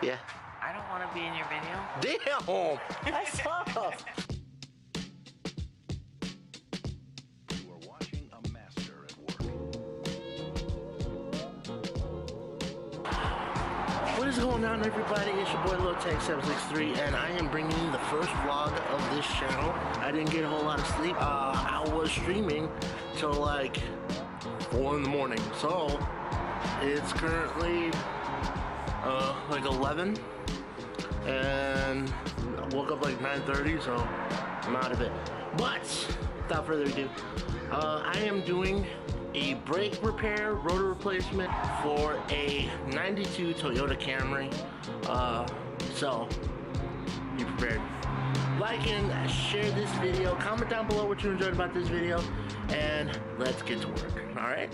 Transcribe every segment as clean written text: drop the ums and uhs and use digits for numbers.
Yeah. I don't want to be in your video. Damn! I saw. You are watching a master at work. What is going on, everybody? It's your boy LoTech 763, and I am bringing you the first vlog of this channel. I didn't get a whole lot of sleep. I was streaming till like 4 in the morning, so it's currently like 11, and I woke up like 9:30, so I'm out of it. But without further ado, I am doing a brake repair, rotor replacement for a 92 Toyota Camry. So be prepared. Like and share this video. Comment down below what you enjoyed about this video, and let's get to work. All right.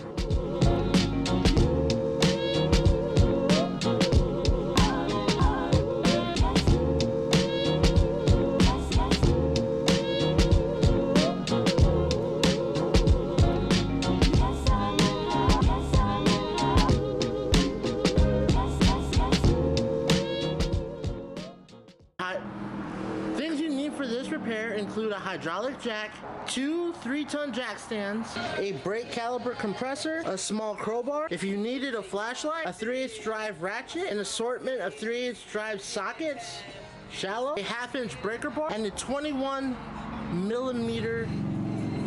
Things you need for this repair include a hydraulic jack, 2 3-ton jack stands, a brake caliper compressor, a small crowbar. If you needed a flashlight, a 3/8 drive ratchet, an assortment of 3/8 drive sockets, shallow, a 1/2-inch breaker bar, and a 21mm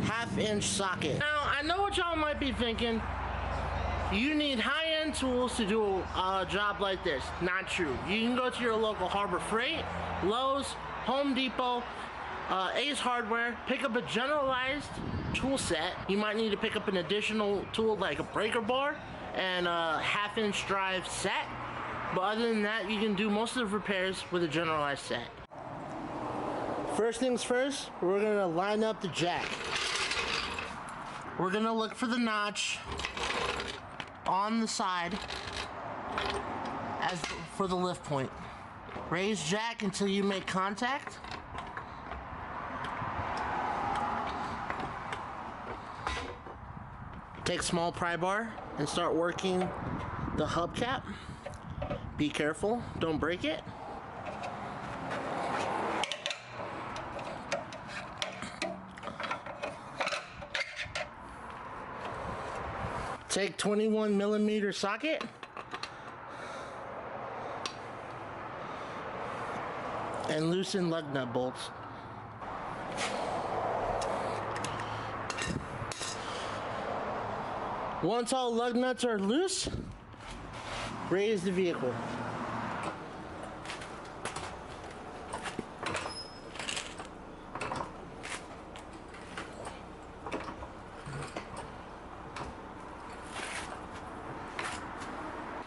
1/2-inch socket. Now, I know what y'all might be thinking. You need high-end tools to do a job like this. Not true. You can go to your local Harbor Freight, Lowe's, Home Depot, Ace Hardware, pick up a generalized tool set. You might need to pick up an additional tool like a breaker bar and a 1/2-inch drive set. But other than that, you can do most of the repairs with a generalized set. First things first, we're gonna line up the jack. We're gonna look for the notch on the side as for the lift point. Raise jack until you make contact. Take small pry bar and start working the hubcap. Be careful, don't break it. Take 21mm socket. And loosen lug nut bolts. Once all lug nuts are loose, raise the vehicle.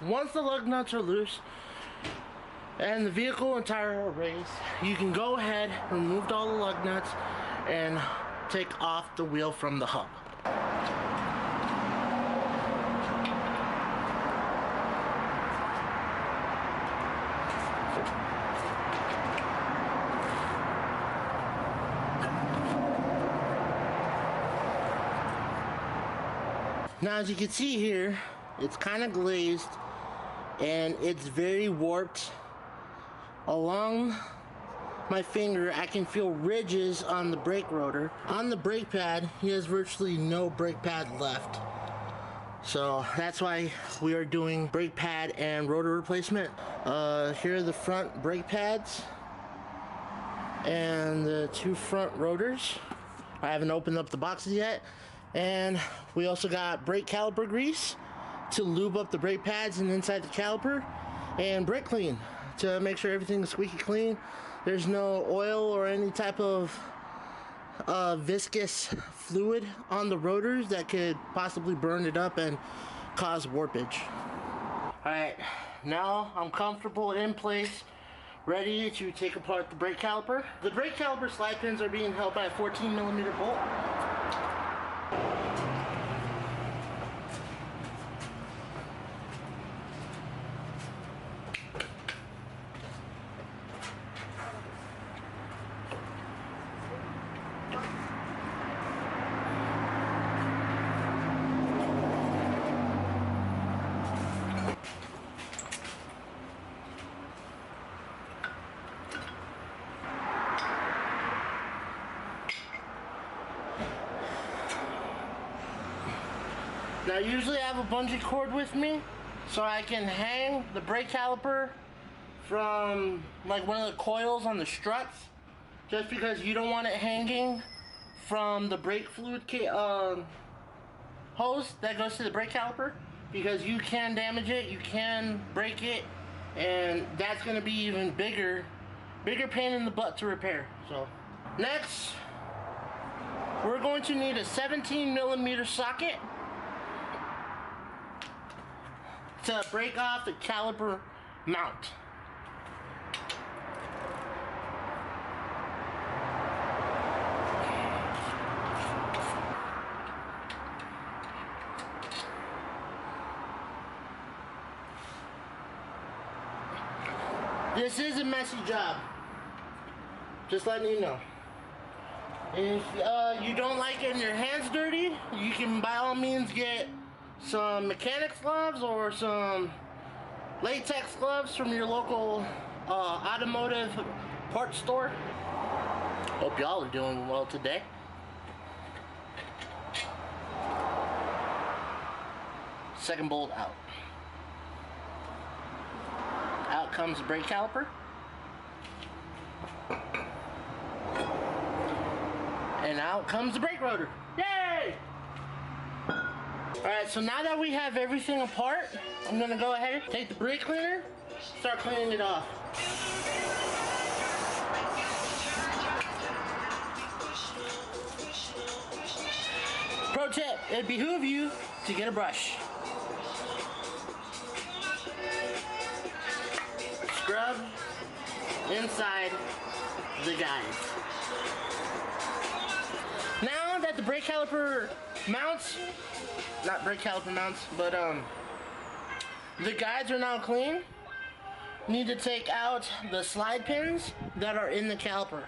Once the lug nuts are loose and the vehicle and tire are raised, you can go ahead, remove all the lug nuts, and take off the wheel from the hub. Now, as you can see here, it's kind of glazed and it's very warped. Along my finger, I can feel ridges on the brake rotor. On the brake pad, he has virtually no brake pad left. So that's why we are doing brake pad and rotor replacement. Here are the front brake pads and the 2 front rotors. I haven't opened up the boxes yet. And we also got brake caliper grease to lube up the brake pads and inside the caliper, and brake clean to make sure everything's squeaky clean. There's no oil or any type of viscous fluid on the rotors that could possibly burn it up and cause warpage. Alright, now I'm comfortable in place, ready to take apart the brake caliper. The brake caliper slide pins are being held by a 14mm bolt. Now usually I have a bungee cord with me so I can hang the brake caliper from like one of the coils on the struts, just because you don't want it hanging from the brake fluid hose that goes to the brake caliper, because you can damage it, you can break it, and that's going to be even bigger pain in the butt to repair. So next we're going to need a 17mm socket to break off the caliper mount. This is a messy job, just letting you know. If you don't like getting your hands dirty, you can by all means get some mechanics gloves or some latex gloves from your local automotive parts store. Hope y'all are doing well today. Second bolt out. Out comes the brake caliper. And out comes the brake rotor. Yay! Alright, so now that we have everything apart, I'm gonna go ahead, take the brake cleaner, start cleaning it off. Pro tip, it'd behoove you to get a brush. Scrub inside the guides. Now that the brake caliper mounts, not brake caliper mounts, but the guides are now clean, you need to take out the slide pins that are in the caliper.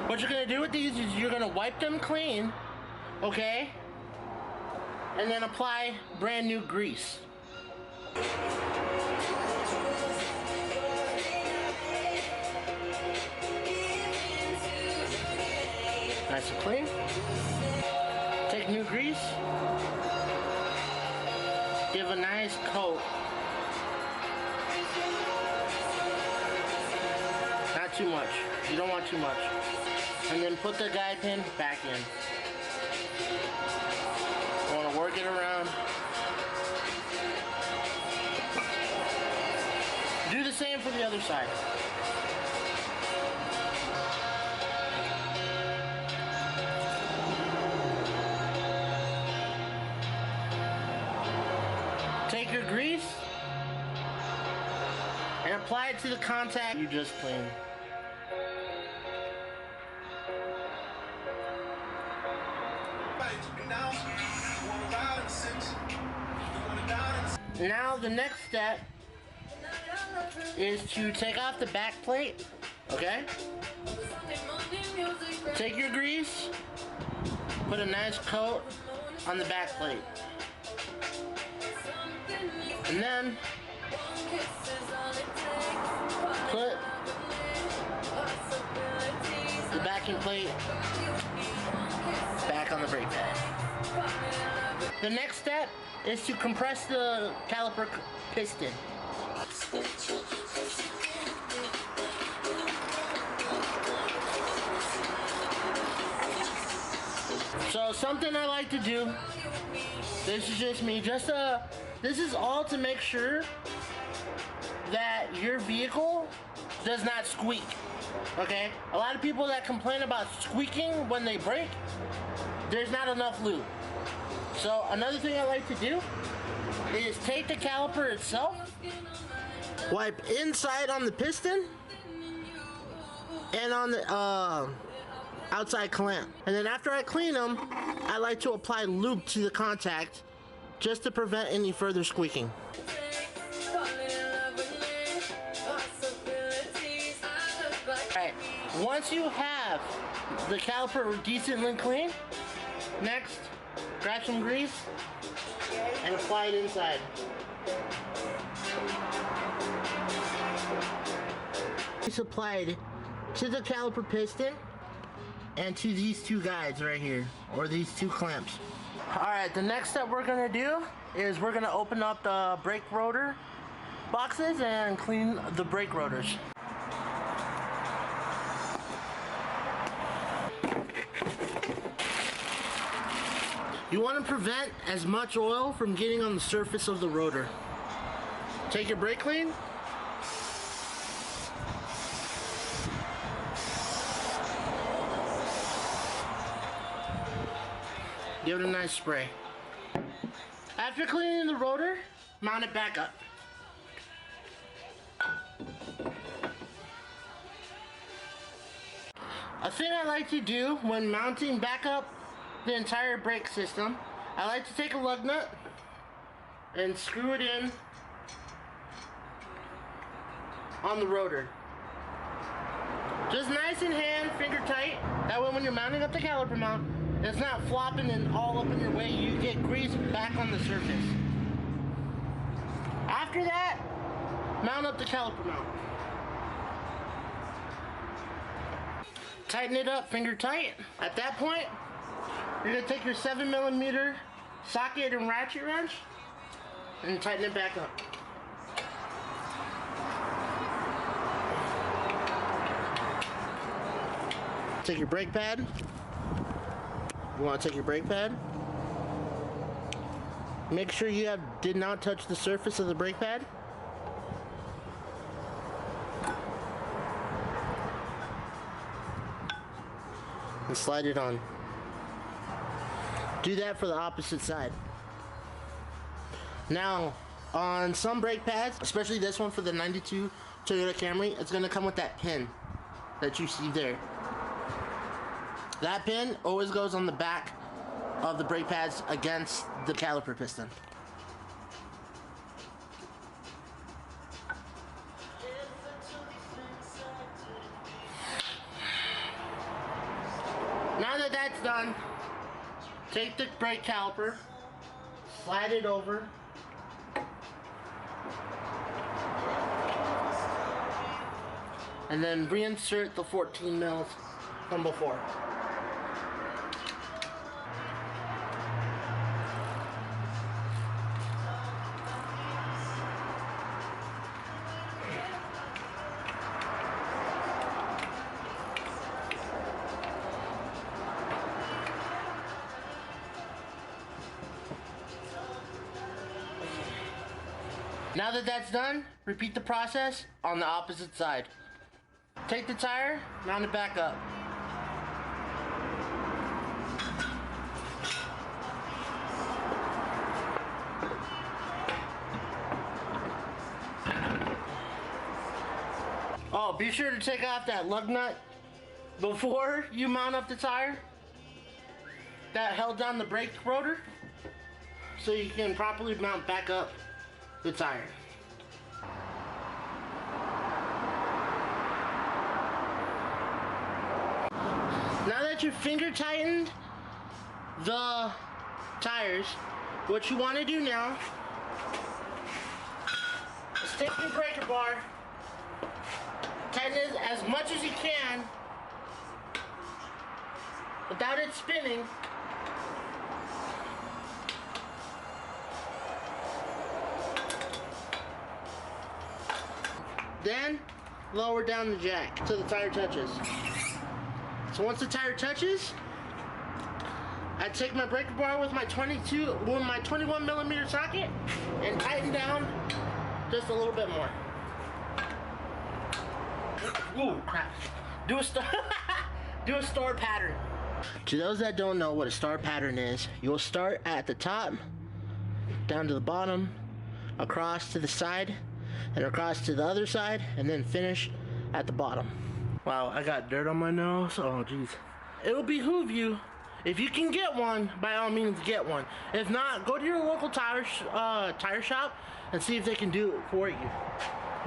What you're gonna do with these is you're gonna wipe them clean, okay? And then apply brand new grease. Nice and clean. Take new grease. Give a nice coat. Not too much. You don't want too much. And then put the guide pin back in. You want to work it around. Do the same for the other side. Take your grease and apply it to the contact you just cleaned. Now the next step is to take off the back plate, okay? Take your grease, put a nice coat on the back plate. And then put the backing plate back on the brake pad. The next step is to compress the caliper piston. So something I like to do, this is just me, this is all to make sure that your vehicle does not squeak, okay? A lot of people that complain about squeaking when they brake, there's not enough lube. So another thing I like to do is take the caliper itself, wipe inside on the piston and on the outside clamp. And then after I clean them, I like to apply lube to the contact just to prevent any further squeaking. Alright, once you have the caliper decently clean, next, grab some grease and apply it inside. It's applied to the caliper piston and to these two guides right here, or these two clamps. Alright, the next step we're gonna do is we're gonna open up the brake rotor boxes and clean the brake rotors. You want to prevent as much oil from getting on the surface of the rotor. Take your brake clean. Give it a nice spray. After cleaning the rotor, mount it back up. A thing I like to do when mounting back up the entire brake system, I like to take a lug nut and screw it in on the rotor. Just nice in hand, finger tight. That way when you're mounting up the caliper mount, it's not flopping and all up in your way. You get grease back on the surface. After that, mount up the caliper mount. Tighten it up, finger tight. At that point, you're gonna take your 7mm socket and ratchet wrench and tighten it back up. Take your brake pad. You want to take your brake pad. Make sure you did not touch the surface of the brake pad. And slide it on. Do that for the opposite side. Now, on some brake pads, especially this one for the 92 Toyota Camry, it's going to come with that pin that you see there. That pin always goes on the back of the brake pads against the caliper piston. Now that that's done, take the brake caliper, slide it over, and then reinsert the 14 mils from before. Now that that's done, repeat the process on the opposite side. Take the tire, mount it back up. Oh, be sure to take off that lug nut before you mount up the tire that held down the brake rotor so you can properly mount back up the tire. Now that you've finger tightened the tires, what you want to do now is take your breaker bar, tighten it as much as you can without it spinning. Then lower down the jack till the tire touches. So once the tire touches, I take my breaker bar with my 21mm socket and tighten down just a little bit more. Ooh, crap. Do a star pattern. To those that don't know what a star pattern is, you'll start at the top, down to the bottom, across to the side, and across to the other side, and then finish at the bottom. Wow, I got dirt on my nose. Oh, jeez. It'll behoove you, if you can get one, by all means get one. If not, go to your local tire shop and see if they can do it for you.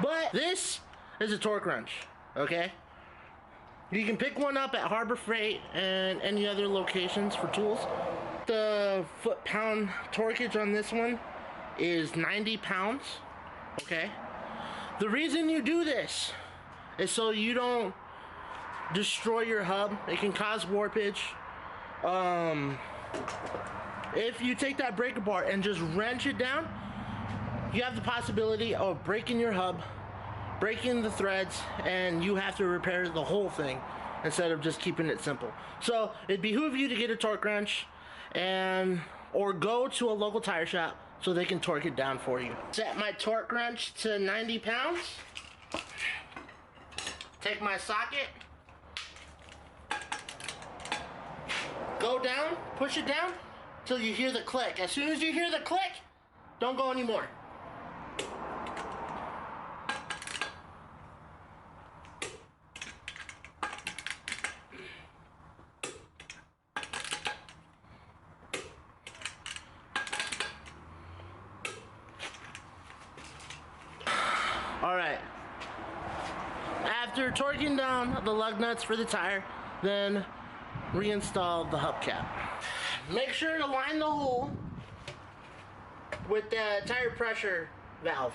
But this is a torque wrench, okay? You can pick one up at Harbor Freight and any other locations for tools. The foot-pound torquage on this one is 90 pounds, okay? The reason you do this is so you don't destroy your hub. It can cause warpage. If you take that brake apart and just wrench it down, you have the possibility of breaking your hub, breaking the threads, and you have to repair the whole thing instead of just keeping it simple. So it behooves you to get a torque wrench or go to a local tire shop so they can torque it down for you. Set my torque wrench to 90 pounds. Take my socket. Go down, push it down till you hear the click. As soon as you hear the click, don't go anymore. All right. After torquing down the lug nuts for the tire, then reinstall the hubcap. Make sure to line the hole with the tire pressure valve.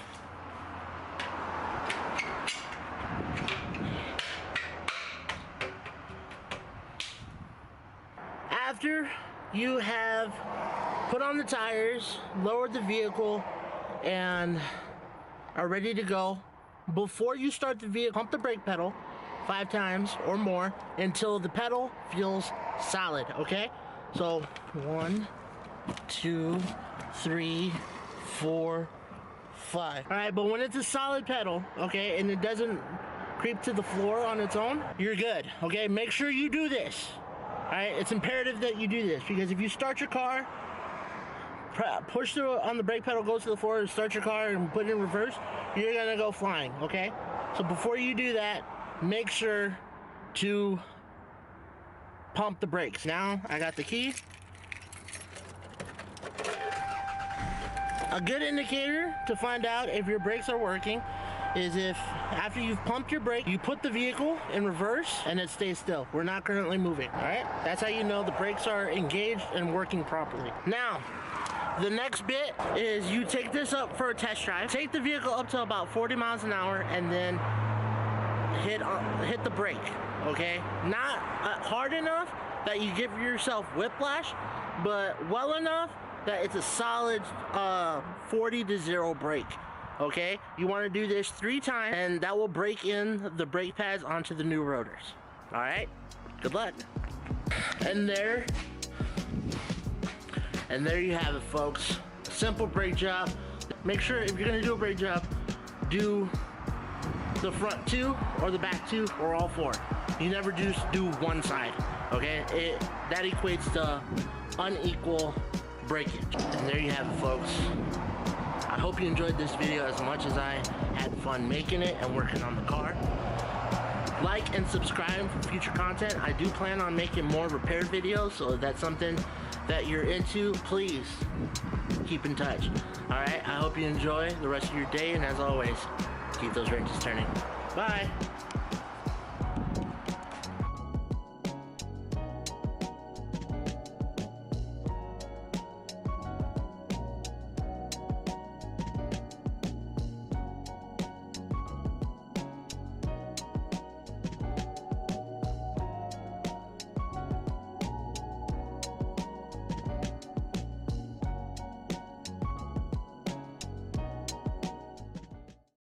After you have put on the tires, lowered the vehicle, and are ready to go, before you start the vehicle, pump the brake pedal 5 times or more until the pedal feels solid, okay? So 1, 2, 3, 4, 5. All right, but when it's a solid pedal, okay, and it doesn't creep to the floor on its own, you're good, okay? Make sure you do this, all right? It's imperative that you do this, because if you start your car, push on the brake pedal, go to the floor, start your car and put it in reverse, you're gonna go flying, okay? So before you do that, make sure to pump the brakes. Now I got the key. A good indicator to find out if your brakes are working is if after you've pumped your brake, you put the vehicle in reverse and it stays still. We're not currently moving, all right? That's how you know the brakes are engaged and working properly. Now, the next bit is you take this up for a test drive. Take the vehicle up to about 40 miles an hour and then hit the brake, okay? Not hard enough that you give yourself whiplash, but well enough that it's a solid 40 to 0 brake, okay? You want to do this 3 times and that will break in the brake pads onto the new rotors, all right? Good luck. And there you have it, folks. Simple brake job. Make sure if you're gonna do a brake job, do the front 2 or the back 2 or all 4. You never just do one side, okay? That equates to unequal breakage. And there you have it, folks. I hope you enjoyed this video as much as I had fun making it and working on the car. Like and subscribe for future content. I do plan on making more repair videos, so if that's something that you're into, please keep in touch. All right, I hope you enjoy the rest of your day, and as always, keep those wrenches turning. Bye.